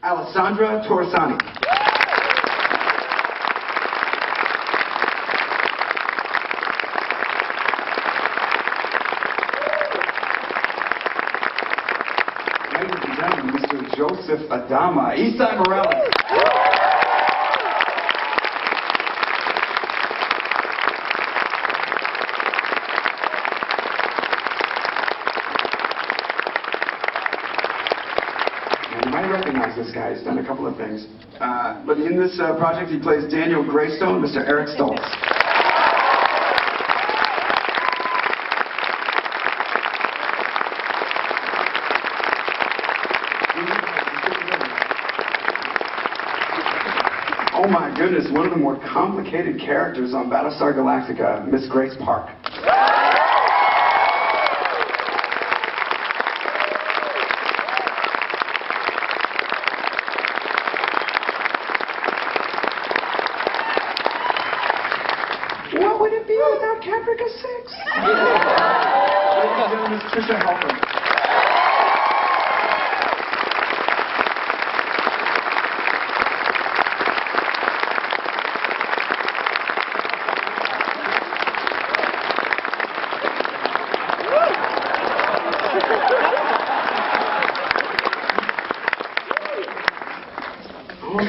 Alessandra Torresani. Ladies and gentlemen, Mr. Joseph Adama, Eastside Morales. You might recognize this guy. He's done a couple of things. But in this project, he plays Daniel Greystone, Mr. Eric Stoltz. Oh my goodness, one of the more complicated characters on Battlestar Galactica, Miss Grace Park. What would it be without Caprica 6? Ladies and gentlemen, Miss Trisha Helfer.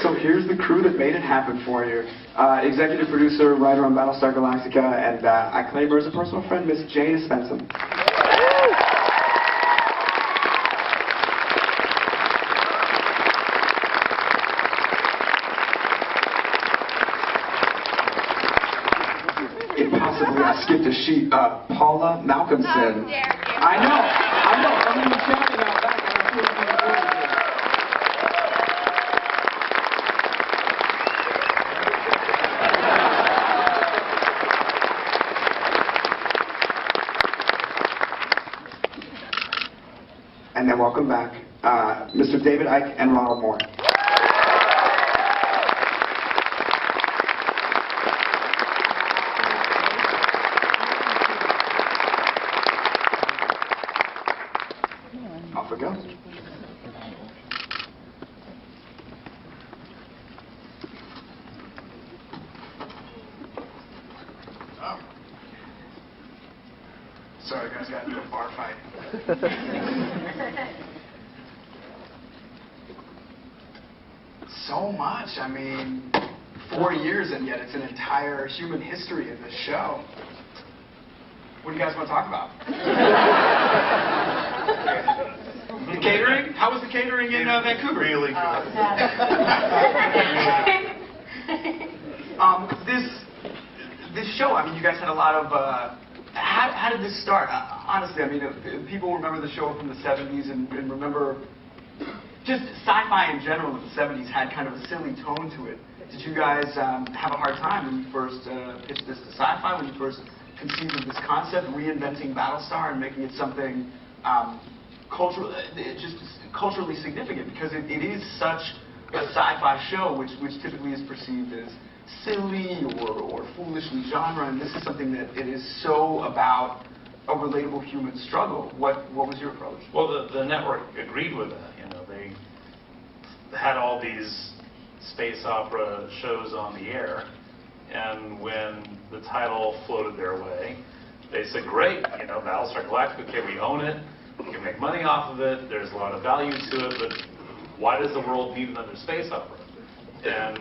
So here's the crew that made it happen for you. Executive producer, writer on Battlestar Galactica, and I claim her as a personal friend, Miss Jane Spencer. Impossibly, I skipped a sheet. Paula Malcolmson. I know. I'm even shouting out back. And then welcome back, Mr. David Icke and Ronald Moore. Off we go. Oh. Sorry guys, got into a bar fight. So much. I mean, 4 years and yet it's an entire human history of this show. What do you guys want to talk about? The catering? How was the catering in Vancouver? Really good. This show, I mean, you guys had a lot of, how did this start? Honestly, I mean, people remember the show from the 70s and remember just sci-fi in general in the 70s had kind of a silly tone to it. Did you guys have a hard time when you first pitched this to sci-fi, when you first conceived of this concept, reinventing Battlestar and making it something just culturally significant? Because it is such a sci-fi show, which typically is perceived as silly or foolishly genre, and this is something that it is so about a relatable human struggle. What was your approach? Well, the network agreed with that. You know, they had all these space opera shows on the air, and when the title floated their way, they said, great, you know, Battlestar Galactica, okay, we own it, we can make money off of it, there's a lot of value to it, but why does the world need another space opera? And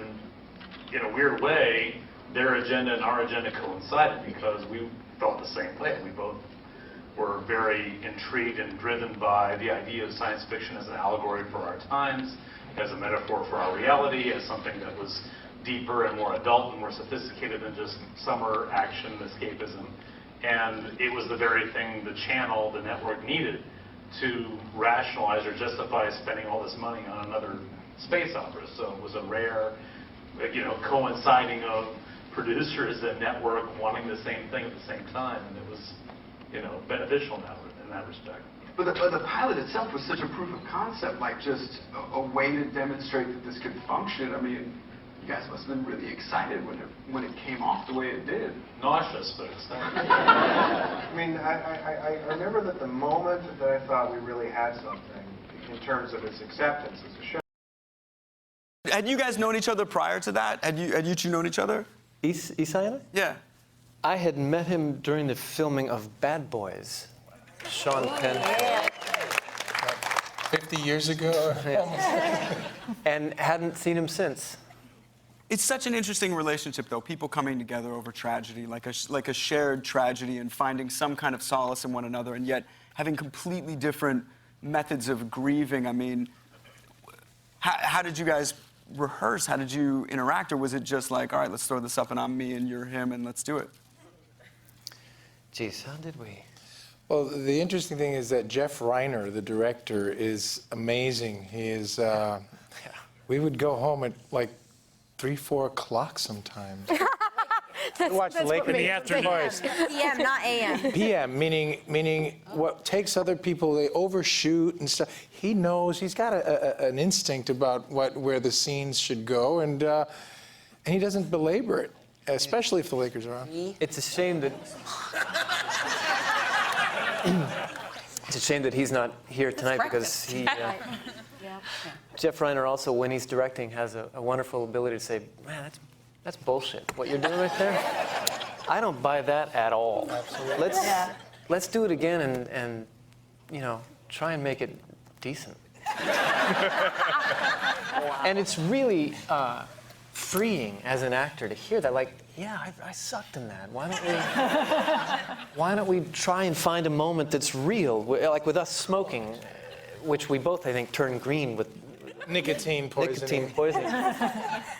in a weird way, their agenda and our agenda coincided because we felt the same way. We both were very intrigued and driven by the idea of science fiction as an allegory for our times, as a metaphor for our reality, as something that was deeper and more adult and more sophisticated than just summer action escapism. And it was the very thing the channel, the network, needed to rationalize or justify spending all this money on another space opera. So it was a rare, you know, coinciding of producers and network wanting the same thing at the same time, and it was, you know, beneficial in that respect. But the pilot itself was such a proof of concept, like just a way to demonstrate that this could function. I mean, you guys must have been really excited when it came off the way it did. Nauseous, but excited. I mean, I remember that the moment that I thought we really had something in terms of its acceptance as a show. Had you guys known each other prior to that? Had you two known each other? Isai and I? Yeah. I had met him during the filming of Bad Boys. Sean Penn. 50 years ago. And hadn't seen him since. It's such an interesting relationship, though. People coming together over tragedy, like a shared tragedy, and finding some kind of solace in one another, and yet having completely different methods of grieving. I mean, how did you guys rehearse? How did you interact? Or was it just like, all right, let's throw this up and I'm me and you're him and let's do it? Geez, how did we? Well, the interesting thing is that Jeff Reiner, the director, is amazing. He is, we would go home at like 3, 4 o'clock sometimes. Watch the Lakers in the afternoon. PM, not AM. PM, meaning what takes other people, they overshoot and stuff. He knows, he's got an instinct about where the scenes should go, and he doesn't belabor it, especially if the Lakers are on. It's a shame that... It's a shame that he's not here tonight because he... Jeff Reiner also, when he's directing, has a wonderful ability to say, man, that's bullshit, what you're doing right there. I don't buy that at all. Absolutely. Let's do it again and you know, try and make it decent. And it's really freeing as an actor to hear that, like, yeah, I sucked in that. Why don't we try and find a moment that's real, like with us smoking, which we both, I think, turned green with Nicotine poisoning.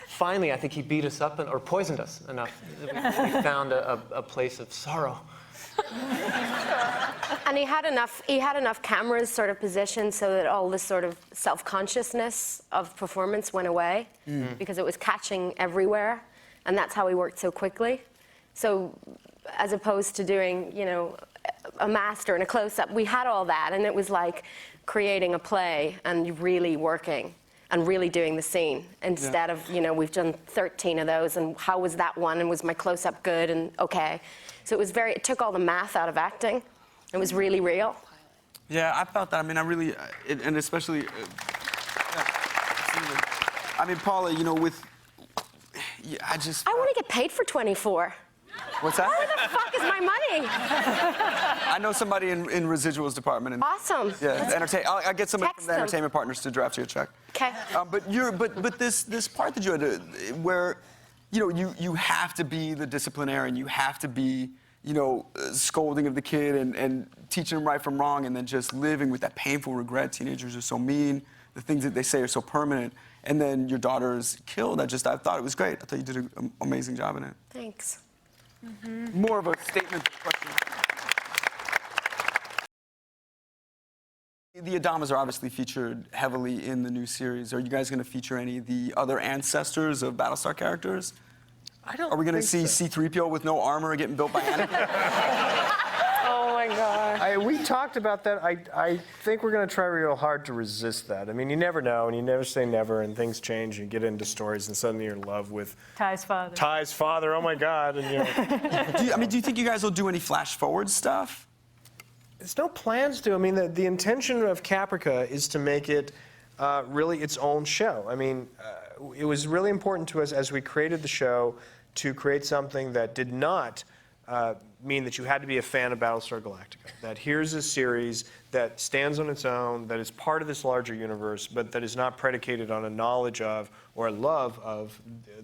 Finally, I think he beat us up or poisoned us enough that we found a place of sorrow. And he had enough cameras sort of positioned so that all this sort of self-consciousness of performance went away because it was catching everywhere, and that's how he worked so quickly. So as opposed to doing, you know, a master and a close-up, we had all that, and it was like creating a play and really working and really doing the scene instead of, you know, we've done 13 of those, and how was that one, and was my close-up good, and okay. So it took all the math out of acting. It was really real. Yeah, I felt that. I mean, I really, and especially, I mean, Paula, you know, I want to get paid for 24. What's that? Where the fuck is my money? I know somebody in residuals department. And, Awesome. yeah, I'll get somebody from the them. entertainment partners to draft you a check. Okay. But this part that you had to, where, you know, you have to be the disciplinarian, you have to be, you know, scolding of the kid and teaching him right from wrong, and then just living with that painful regret. Teenagers are so mean. The things that they say are so permanent. And then your daughter is killed. I thought it was great. I thought you did an amazing job in it. Thanks. More of a statement than a question. The Adamas are obviously featured heavily in the new series. Are you guys going to feature any of the other ancestors of Battlestar characters? I don't Are we going to see so. C-3PO with no armor getting built by Anakin? Oh my God. We talked about that. I think we're going to try real hard to resist that. I mean, you never know, and you never say never, and things change. You get into stories, and suddenly you're in love with Ty's father. Ty's father. Oh my God! And you know, do you think you guys will do any flash forward stuff? there's no plans to. I mean, the intention of Caprica is to make it really its own show. I mean, it was really important to us as we created the show to create something that did not mean that you had to be a fan of Battlestar Galactica. That here's a series that stands on its own, that is part of this larger universe, but that is not predicated on a knowledge of or a love of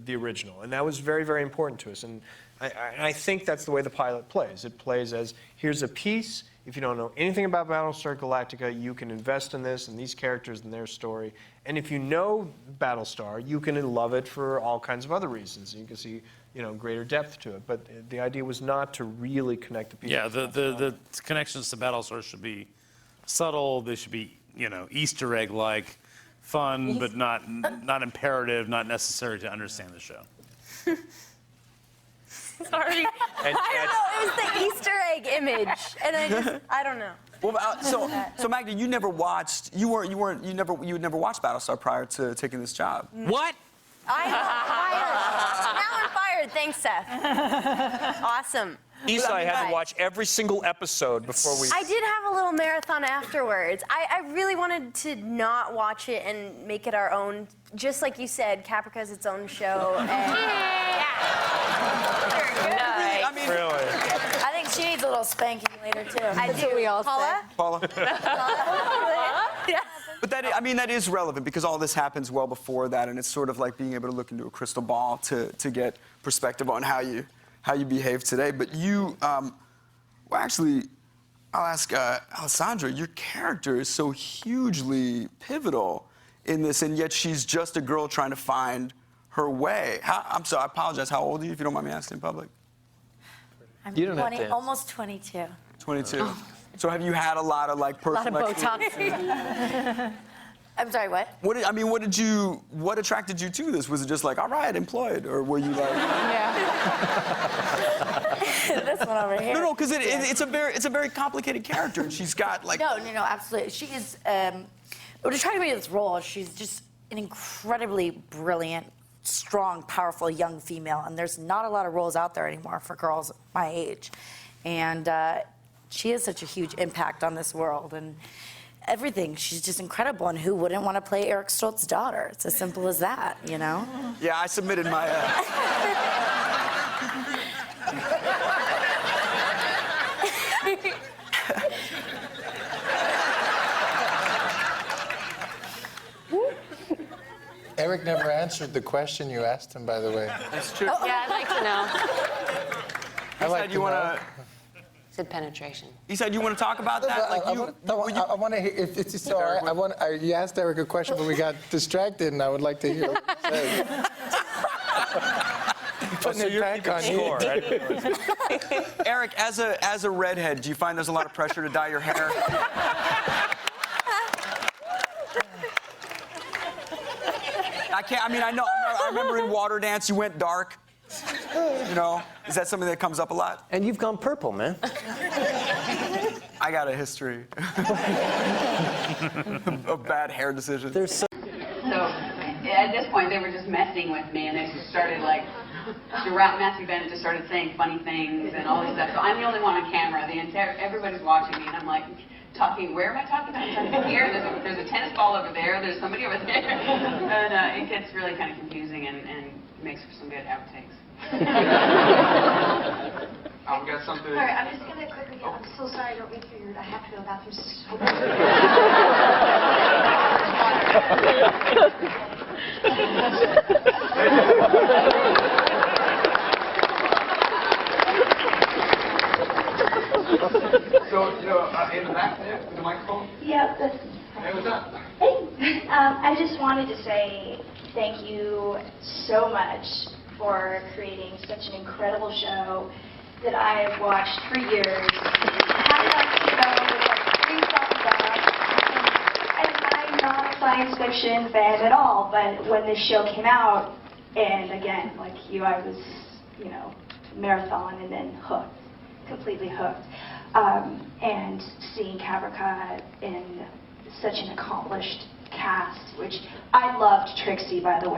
the original. And that was very, very important to us. And I think that's the way the pilot plays. It plays as, here's a piece. If you don't know anything about Battlestar Galactica, you can invest in this and these characters and their story. And if you know Battlestar, you can love it for all kinds of other reasons. You can see, you know, greater depth to it. But the idea was not to really connect the people. Yeah, the connections to Battlestar should be subtle. They should be, you know, Easter egg-like, fun, but not imperative, not necessary to understand the show. Sorry. I don't know. It was the Easter egg image, and I don't know. Well, so Magda, you never watched. You had never watched Battlestar prior to taking this job. What? I'm fired. Now I'm fired. Thanks, Seth. Awesome. Isai had to watch every single episode before we... I did have a little marathon afterwards. I really wanted to not watch it and make it our own. Just like you said, Caprica is its own show. And I mean, Really? I think she needs a little spanking later too. That's what we all Paula? Paula? But that, I mean, that is relevant because all this happens well before that, and it's sort of like being able to look into a crystal ball to get perspective on how you behave today. But you, well, actually, I'll ask Alessandra, your character is so hugely pivotal in this, and yet she's just a girl trying to find her way. I'm sorry, I apologize. How old are you, if you don't mind me asking in public? I'm You don't have to answer. almost 22. 22. So have you had a lot of like personal... A lot of Botox. I'm sorry, what? What attracted you to this? Was it just like, all right, employed, or were you like? This one over here. No, because it's a very complicated character, and she's got like. No, absolutely. She is. What attracted me to this role, she's just an incredibly brilliant, strong, powerful young female, and there's not a lot of roles out there anymore for girls my age, and she has such a huge impact on this world and everything. She's just incredible, and who wouldn't want to play Eric Stoltz's daughter? It's as simple as that, you know? Yeah, I submitted my. Eric never answered the question you asked him, by the way. That's true. Yeah, I'd like to know. I like You want to? Said penetration. He said you want to talk about that? Like I want to hear. If it's all right, you asked Eric a question, but we got distracted, and I would like to hear what you say. Putting it back on you. Score, right? Eric, as a redhead, do you find there's a lot of pressure to dye your hair? I can't. I mean, I remember in Water Dance you went dark. You know, is that something that comes up a lot? And you've gone purple, man. I got a history of bad hair decisions. There's So at this point, they were just messing with me, and they just started like, Matthew Bennett just started saying funny things and all this stuff. So I'm the only one on camera. Everybody's watching me, and I'm like, talking. Where am I talking about? I'm talking here. There's a tennis ball over there. There's somebody over there, and it gets really kind of confusing and makes for some good outtakes. We got something. All right, I'm just going to quickly get, I'm so sorry, I don't mean to be rude. I have to go to the bathroom so bad. So, in the back there, with the microphone. Yeah, Hey, what's up? hey, I just wanted to say thank you so much for creating such an incredible show that I have watched for years. How Long to Go was like 3 songs up, and I'm not a science fiction fan at all, but when this show came out, and again, like you, I was, marathon and then hooked, completely hooked. And seeing Caprica in such an accomplished cast, which I loved Trixie, by the way.